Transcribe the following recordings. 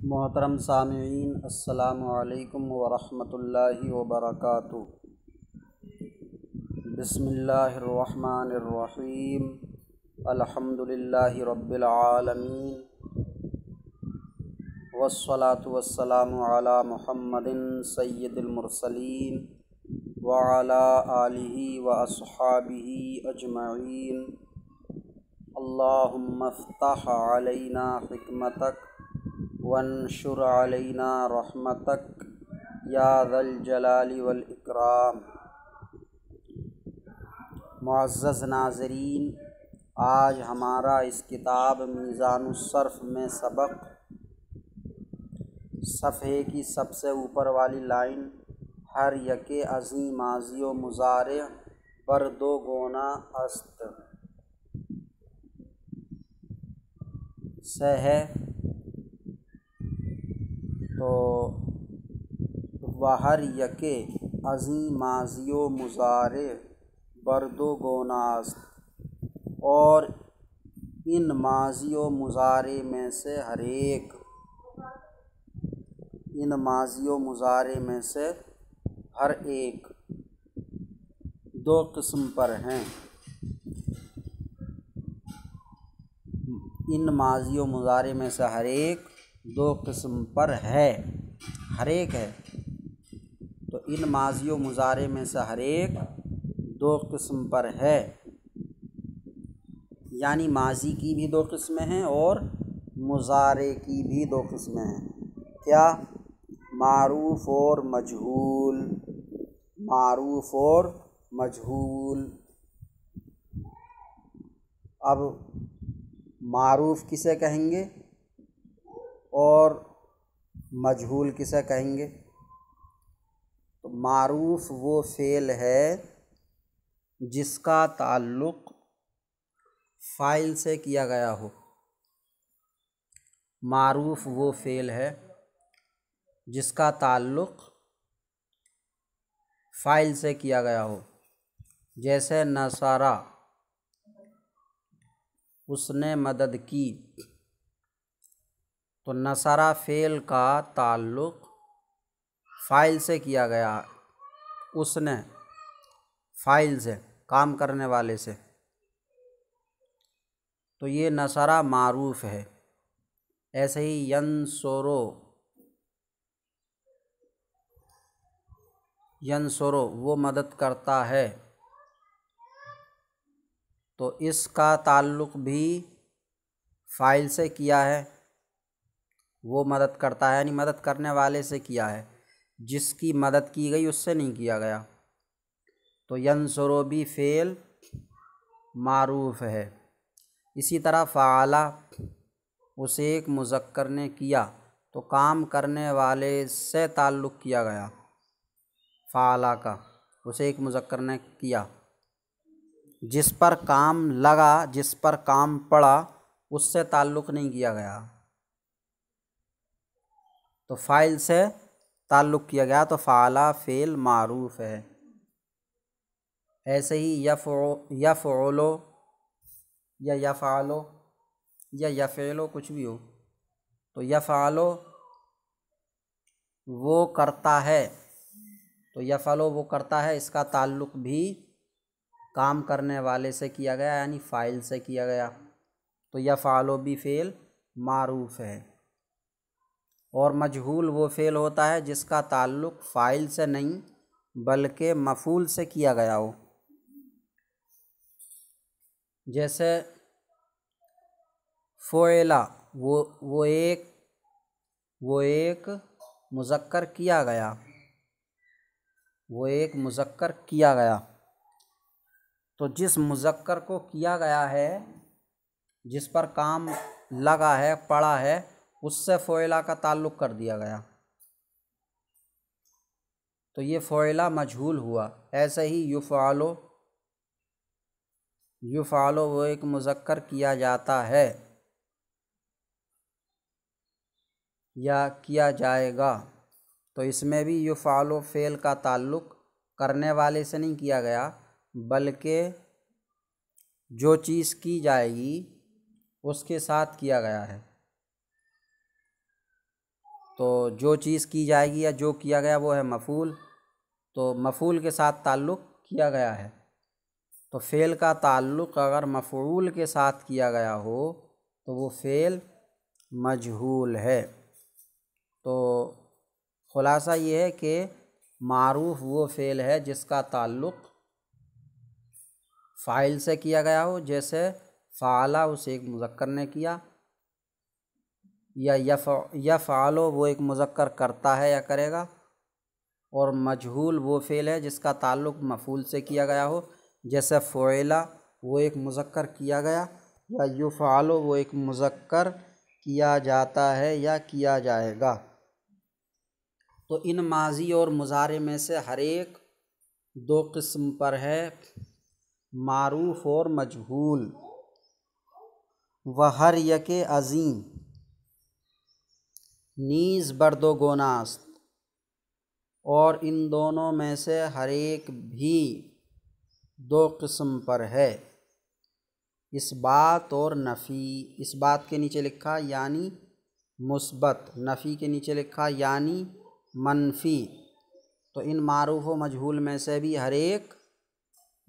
محترم سامعین، السلام علیکم ورحمۃ اللہ وبرکاتہ۔ بسم اللہ الرحمن الرحیم۔ الحمد للہ رب العالمین، والصلاة والسلام علی محمد سید المرسلین وعلی آلہ واصحابہ اجمعین۔ اللہم افتح علینا حکمتک وانشر علینا رحمتک یا ذا الجلال والاکرام۔ معزز ناظرین، آج ہمارا اس کتاب میزان الصرف میں سبق صفحے کی سب سے اوپر والی لائن ہر یک ازیں ماضی و مضارع بر دو گونا است سے ہے۔ تو ہر یک ازیں ماضی و مضارع بر دو گونا است، اور ان ماضی و مضارع میں سے ہر ایک دو قسم پر ہیں۔ ان ماضی و مضارع میں سے ہر ایک دو قسم پر ہے، ہر ایک ہے۔ تو ان ماضی و مضارع میں سے ہر ایک دو قسم پر ہے، یعنی ماضی کی بھی دو قسمیں ہیں اور مضارع کی بھی دو قسمیں ہیں۔ کیا؟ معروف اور مجہول۔ معروف اور مجہول۔ اب معروف کسے کہیں گے اور مجہول کسے کہیں گے؟ تو معروف وہ فعل ہے جس کا تعلق فاعل سے کیا گیا ہو۔ معروف وہ فعل ہے جس کا تعلق فاعل سے کیا گیا ہو، جیسے نصرہ، اس نے مدد کی۔ تو نصرہ فعل کا تعلق فاعل سے کیا گیا، اس نے، فاعل سے، کام کرنے والے سے۔ تو یہ نصرہ معروف ہے۔ ایسے ہی ینصرو وہ مدد کرتا ہے، تو اس کا تعلق بھی فاعل سے کیا ہے، وہ مدد کرتا ہے یعنی مدد کرنے والے سے کیا ہے، جس کی مدد کی گئی اس سے نہیں کیا گیا۔ تو ینصرو بھی فعل معروف ہے۔ اسی طرح فعلہ، اسے ایک مذکر نے کیا تو کام کرنے والے سے تعلق کیا گیا، فعلہ کا، اسے ایک مذکر نے کیا، جس پر کام لگا، جس پر کام پڑا، اس سے تعلق نہیں کیا گیا، تو فاعل سے تعلق کیا گیا، تو فعلہ فعل معروف ہے۔ ایسے ہی یفعلو یا یفعلو یا یفعلو کچھ بھی ہو، تو یفعلو وہ کرتا ہے، تو یفعلو وہ کرتا ہے، اس کا تعلق بھی کام کرنے والے سے کیا گیا یعنی فاعل سے کیا گیا، تو یفعلو بھی فعل معروف ہے۔ اور مجہول وہ فعل ہوتا ہے جس کا تعلق فاعل سے نہیں بلکہ مفعول سے کیا گیا ہو، جیسے فعلا، وہ ایک مذکر کیا گیا، وہ ایک مذکر کیا گیا، تو جس مذکر کو کیا گیا ہے، جس پر کام لگا ہے، پڑا ہے، اس سے فعلا کا تعلق کر دیا گیا، تو یہ فعلا مجہول ہوا۔ ایسے ہی یفعلو وہ ایک مذکر کیا جاتا ہے یا کیا جائے گا، تو اس میں بھی یفعلو فعل کا تعلق کرنے والے سے نہیں کیا گیا بلکہ جو چیز کی جائے گی اس کے ساتھ کیا گیا ہے۔ تو جو چیز کی جائے گی یا جو کیا گیا وہ ہے مفعول، تو مفعول کے ساتھ تعلق کیا گیا ہے۔ تو فعل کا تعلق اگر مفعول کے ساتھ کیا گیا ہو تو وہ فعل مجہول ہے۔ تو خلاصہ یہ ہے کہ معروف وہ فعل ہے جس کا تعلق فاعل سے کیا گیا ہو، جیسے فعلہ اسے ایک مذکر نے کیا، یا یفعل وہ ایک مذکر کرتا ہے یا کرے گا، اور مجہول وہ فعل ہے جس کا تعلق مفعول سے کیا گیا ہو، جیسے فعل وہ ایک مذکر کیا گیا، یا یفعل وہ ایک مذکر کیا جاتا ہے یا کیا جائے گا۔ تو ان ماضی اور مضارع میں سے ہر ایک دو قسم پر ہے، معروف اور مجہول۔ وہر یک عظیم نیز برد و گوناست، اور ان دونوں میں سے ہر ایک بھی دو قسم پر ہے، اس بات اور نفی۔ اس بات کے نیچے لکھا یعنی مثبت، نفی کے نیچے لکھا یعنی منفی۔ تو ان معروف و مجہول میں سے بھی ہر ایک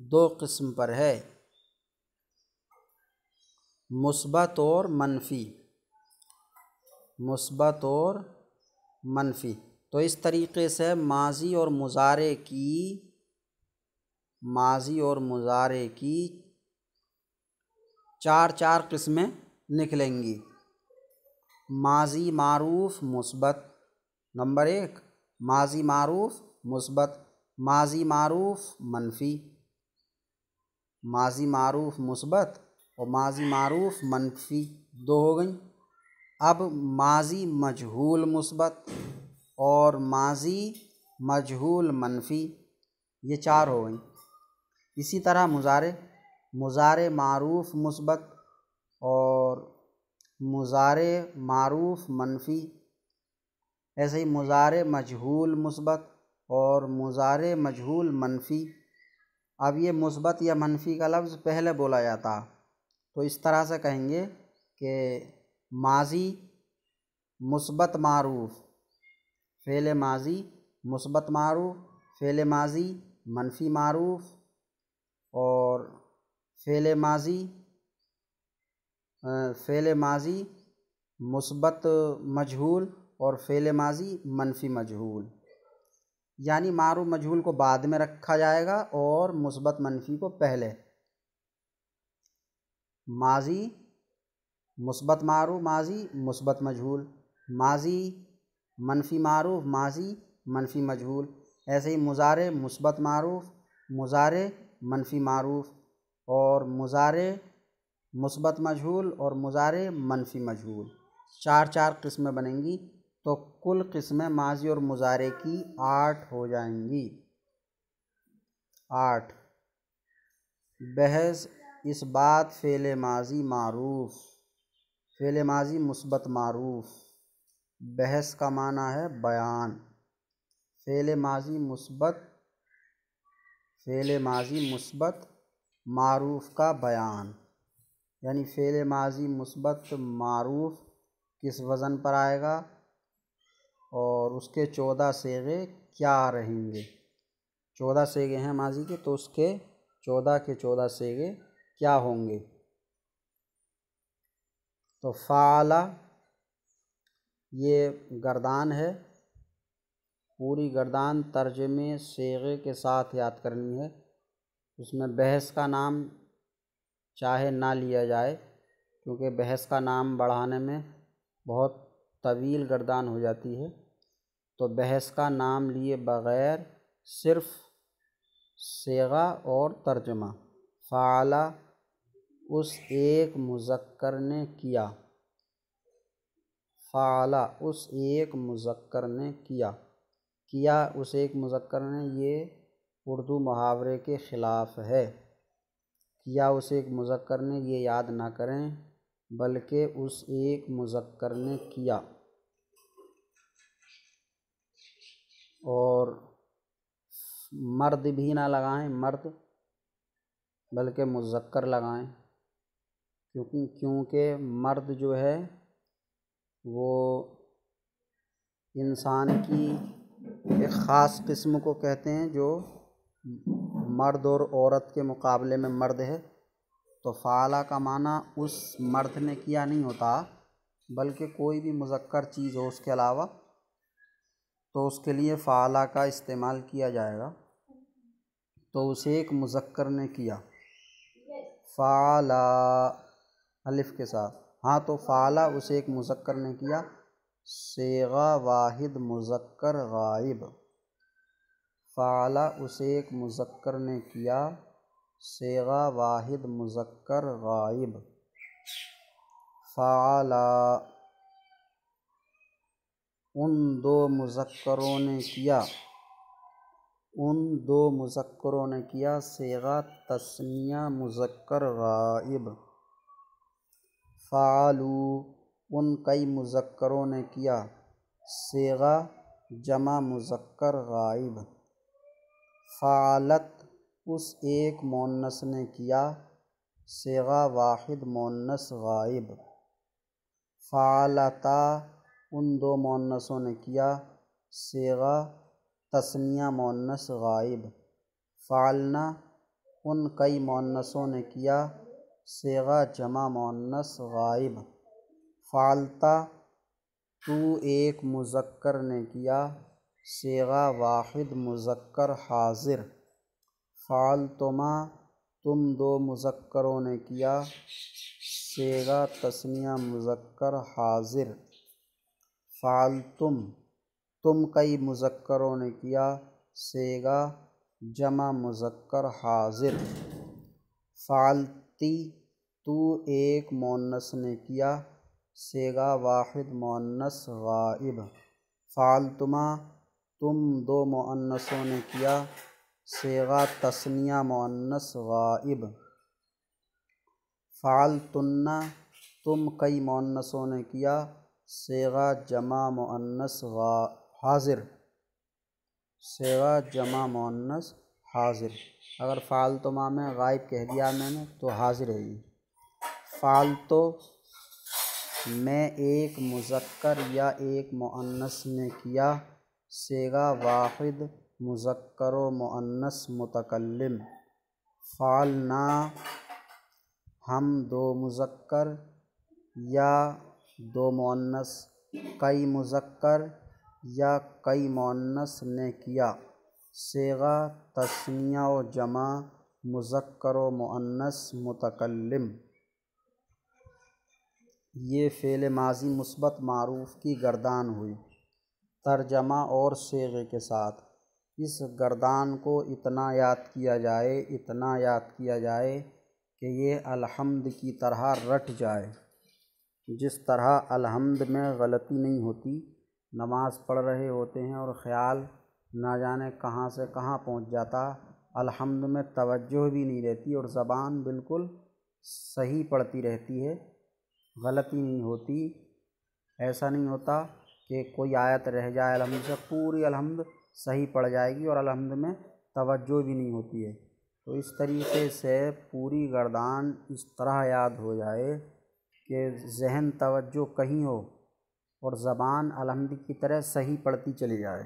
دو قسم پر ہے، مثبت اور منفی، مثبت اور منفی۔ تو اس طریقے سے ماضی اور مضارع کی چار قسمیں نکلیں گی۔ ماضی معروف مثبت، نمبر 1 ماضی معروف مثبت، ماضی معروف منفی، ماضی معروف مثبت اور ماضی معروف منفی، 2 ہو گئیں۔ اب ماضی مجہول مثبت اور ماضی مجہول منفی، یہ 4 ہو گئیں۔ اسی طرح مضارع معروف مثبت اور مضارع معروف منفی، ایسے ہی مضارع مجہول مثبت اور مضارع مجہول منفی۔ اب یہ مثبت یا منفی کا لفظ پہلے بولا جاتا، تو اس طرح سے کہیں گے کہ ماضی مثبت معروف، فعل ماضی مثبت معروف، فعل ماضی منفی معروف، اور فعل ماضی مثبت مجہول اور فعل ماضی منفی مجہول، یعنی معروف مجہول کو بعد میں رکھا جائے گا اور مثبت منفی کو پہلے۔ ماضی مثبت معروف، ماضی مثبت مجہول، ماضی منفی معروف، ماضی منفی مجہول، ایسے ہی مضارع مثبت معروف، مضارع منفی معروف، اور مضارع مثبت مجہول اور مضارع منفی مجہول، 4 قسمیں بنیں گی۔ تو کل قسمیں ماضی اور مضارع کی 8 ہو جائیں گی، 8۔ بحث اس بات فعل ماضی معروف، فعل ماضی مثبت معروف، بحث کا معنی ہے بیان، فعل ماضی مثبت معروف کا بیان، یعنی فعل ماضی مثبت معروف کس وزن پر آئے گا اور اس کے 14 صیغے کیا رہیں گے۔ 14 صیغے ہیں ماضی کے، تو اس کے 14 صیغے کیا ہوں گے۔ تو فعل یہ گردان ہے، پوری گردان ترجمے صیغے کے ساتھ یاد کرنی ہے، اس میں بحث کا نام چاہے نہ لیا جائے، کیونکہ بحث کا نام بڑھانے میں بہت طویل گردان ہو جاتی ہے، تو بحث کا نام لیے بغیر صرف صیغہ اور ترجمہ۔ فعل اس ایک مذکر نے کیا، فعل اس ایک مذکر نے کیا، کیا اس ایک مذکر نے، یہ اردو محاورے کے خلاف ہے۔ کیا اس ایک مذکر نے، یہ یاد نہ کریں، بلکہ اس ایک مذکر نے کیا، اور مرد بھی نہ لگائیں، مرد، بلکہ مذکر لگائیں، کیونکہ مرد جو ہے وہ انسان کی ایک خاص قسم کو کہتے ہیں جو مرد اور عورت کے مقابلے میں مرد ہے، تو فعلا کا معنی اس مرد نے کیا نہیں ہوتا، بلکہ کوئی بھی مذکر چیز ہو اس کے علاوہ تو اس کے لیے فعلا کا استعمال کیا جائے گا۔ تو اسے ایک مذکر نے کیا، فعلا الف کے ساتھ، ہاں تو فعلا اسے ایک مذکر نے کیا، صیغہ واحد مذکر غائب، فعلا اسے ایک مذکر نے کیا، صیغہ واحد مذکر غائب، فعلا ان دو مذکروں نے کیا، ان دو مذکروں نے کیا، صیغہ تثنیہ مذکر غائب، فعلو ان کئی مذکروں نے کیا، صیغہ جمع مذکر غائب، فعلت اس ایک مؤنث نے کیا، صیغہ واحد مؤنث غائب، فعلتا ان دو مؤنثوں نے کیا، صیغہ تثنیہ مؤنث غائب، فعلنا ان کئی مؤنثوں نے کیا، صیغہ جمع مؤنث غائب، فعلتا تو ایک مذکر نے کیا، صیغہ واحد مذکر حاضر، فعلتما تم دو مذکروں نے کیا، صیغہ تثنیہ مذکر حاضر، فعلتم تم کئی مذکروں نے کیا، صیغہ جمع مذکر حاضر، فعلتی تو ایک مؤنث نے کیا، صیغہ واحد مؤنث غائب، فعلتما تم دو مؤنثوں نے کیا، صیغہ تثنیہ مؤنث غائب، فعلتن تم کئی مؤنثوں نے کیا، صیغہ جمع مؤنث حاضر، صیغہ جمع مؤنث حاضر، اگر فعلتما میں غائب کہہ دیا میں نے تو حاضر ہے یہ، فعلتو میں ایک مذکر یا ایک مؤنث نے کیا، صیغہ واحد مذکر و مؤنث متکلم، فعلنا ہم دو مذکر یا دو مؤنث، کئی مذکر یا کئی مؤنث نے کیا، صیغہ تثنیہ و جمع مذکر و مؤنث متکلم، یہ فعل ماضی مثبت معروف کی گردان ہوئی ترجمہ اور صیغے کے ساتھ۔ اس گردان کو اتنا یاد کیا جائے، اتنا یاد کیا جائے کہ یہ الحمد کی طرح رٹ جائے، جس طرح الحمد میں غلطی نہیں ہوتی، نماز پڑھ رہے ہوتے ہیں اور خیال نہ جانے کہاں سے کہاں پہنچ جاتا، الحمد میں توجہ بھی نہیں رہتی اور زبان بالکل صحیح پڑتی رہتی ہے، غلطی نہیں ہوتی، ایسا نہیں ہوتا کہ کوئی آیت رہ جائے الحمد سے، پوری الحمد صحیح پڑ جائے گی اور الحمد میں توجہ بھی نہیں ہوتی ہے، تو اس طریقے سے پوری گردان اس طرح یاد ہو جائے کہ ذہن توجہ کہیں ہو اور زبان الحمد کی طرح صحیح پڑتی چلی جائے،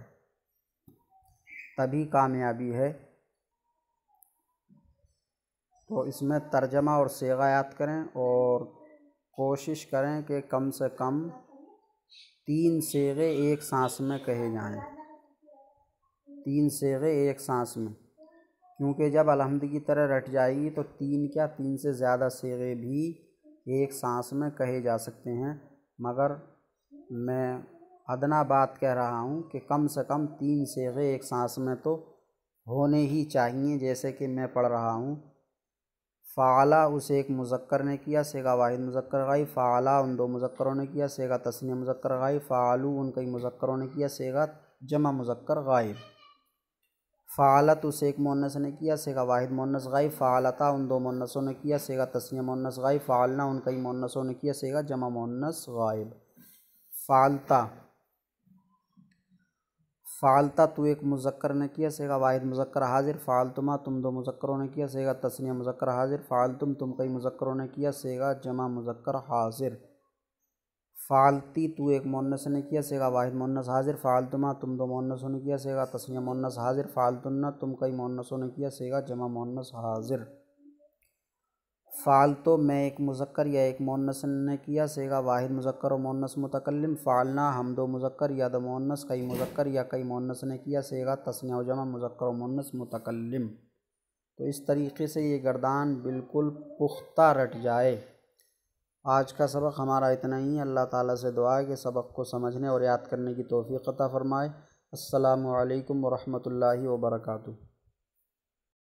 تبھی کامیابی ہے۔ تو اس میں ترجمہ اور صیغہ یاد کریں اور کوشش کریں کہ کم سے کم 3 صیغے ایک سانس میں کہے جائیں، 3 صیغے ایک سانس میں، کیونکہ جب الحمد کی طرح رٹ جائے گی تو 3 سے زیادہ صیغے بھی ایک سانس میں کہے جا سکتے ہیں، مگر میں ادنیٰ بات کہہ رہا ہوں کہ کم سے کم 3 صیغے ایک سانس میں تو ہونے ہی چاہیے، جیسے کہ میں پڑھ رہا ہوں، فعلا اسے ایک مذکر نے کیا، صیغہ واحد مذکر غائب، فعلا ان دو مذکروں نے کیا، صیغہ تثنیہ مذکر غائب، فعلو ان کئی مذکروں نے کیا، صیغہ جمع مذکر غائب، فعلت اسے ایک مؤنث نے کیا، صیغہ واحد مؤنث غائب، فعلتا ان دو مؤنثوں نے کیا، صیغہ تثنیہ مؤنث غائب، فعلنا ان کئی مؤنثوں نے کیا، صیغہ جمع مؤنث غائب، فعلتا فعلتا تو ایک مذکر نے کیا، صیغہ واحد مذکر حاضر، فعلتما تم دو مذکروں نے کیا، صیغہ تثنیہ مذکر حاضر، فعلتم تم کئی مذکروں نے کیا، صیغہ جمع مذکر حاضر، فعلتی تو ایک مؤنث نے کیا سیغہ واحد مؤنث حاضر، فعلتما تم دو مؤنثوں نے کیا سیغہ تثنیہ مؤنث حاضر، فعلتن تم کئی مؤنثوں نے کیا سیغہ جمع مؤنث حاضر، فعلتو میں ایک مذکر یا ایک مؤنث نے کیا سیغہ واحد مذکر و مؤنث متکلم، فعلنا ہم دو مذکر یا دو مؤنث کئی مذکر یا کئی مؤنث نے کیا سیغہ تثنیہ و جمع مذکر و مؤنث متکلم۔ تو اس طریقے سے یہ گردان بالکل پختہ رٹ جائے۔ آج کا سبق ہمارا اتنا ہی ہے۔ اللہ تعالیٰ سے دعا ہے کہ سبق کو سمجھنے اور یاد کرنے کی توفیق عطا فرمائے۔ السلام علیکم ورحمۃ اللہ وبرکاتہ۔